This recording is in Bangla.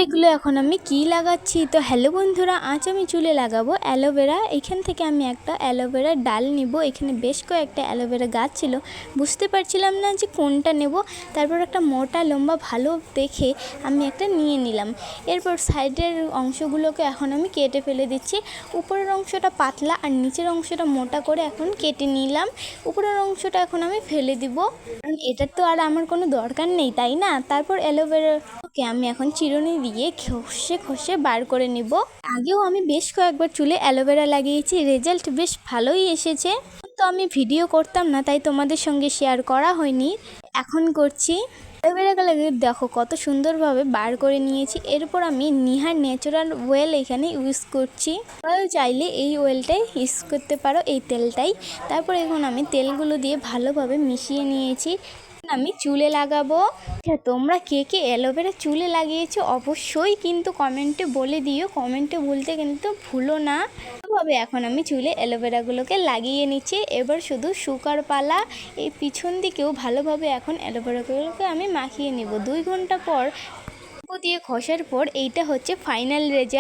এগুলো এখন আমি কি লাগাচ্ছি। তো হ্যালো বন্ধুরা, আজ আমি চুলে লাগাবো অ্যালোভেরা। এখান থেকে আমি একটা অ্যালোভেরার ডাল নিব। এখানে বেশ কয়েকটা অ্যালোভেরা গাছ ছিল, বুঝতে পারছিলাম না যে কোনটা নেব। তারপর একটা মোটা লম্বা ভালো দেখে আমি একটা নিয়ে নিলাম। এরপর সাইডের অংশগুলোকে এখন আমি কেটে ফেলে দিচ্ছি। উপরের অংশটা পাতলা আর নিচের অংশটা মোটা করে এখন কেটে নিলাম। উপরের অংশটা এখন আমি ফেলে দিব, কারণ এটার তো আর আমার কোনো দরকার নেই, তাই না। তারপর অ্যালোভেরাকে আমি এখন চিরুনি দিয়ে ঘষে ঘষে বার করে নিব। আগেও আমি বেশ কয়েকবার চুলে অ্যালোভেরা লাগিয়েছি, রেজাল্ট বেশ ভালোই এসেছে। তো আমি ভিডিও করতাম না, তাই তোমাদের সঙ্গে শেয়ার করা হয়নি, এখন করছি। অ্যালোভেরাগুলোকে দেখো কত সুন্দরভাবে বার করে নিয়েছি। এরপর আমি নিহার ন্যাচারাল অয়েল এখানে ইউজ করছি। তোমরাও চাইলে এই অয়েলটাই ইউজ করতে পারো, এই তেলটাই। তারপর এখন আমি তেলগুলো দিয়ে ভালোভাবে মিশিয়ে নিয়েছি। আমি চুলে লাগাবো। আচ্ছা, তোমরা কে কে অ্যালোভেরা চুলে লাগিয়েছো অবশ্যই কিন্তু কমেন্টে বলে দিও। কমেন্টে বলতে কিন্তু ভুলো না। ভাবে এখন আমি চুলে অ্যালোভেরাগুলোকে লাগিয়ে নিচ্ছি। এবার শুধু শুকার পালা। এই পিছন দিকেও ভালোভাবে এখন অ্যালোভেরাগুলোকে আমি মাখিয়ে নেব। 2 ঘন্টা পর দিয়ে ঘষার পর এইটা হচ্ছে ফাইনাল রেজাল্ট।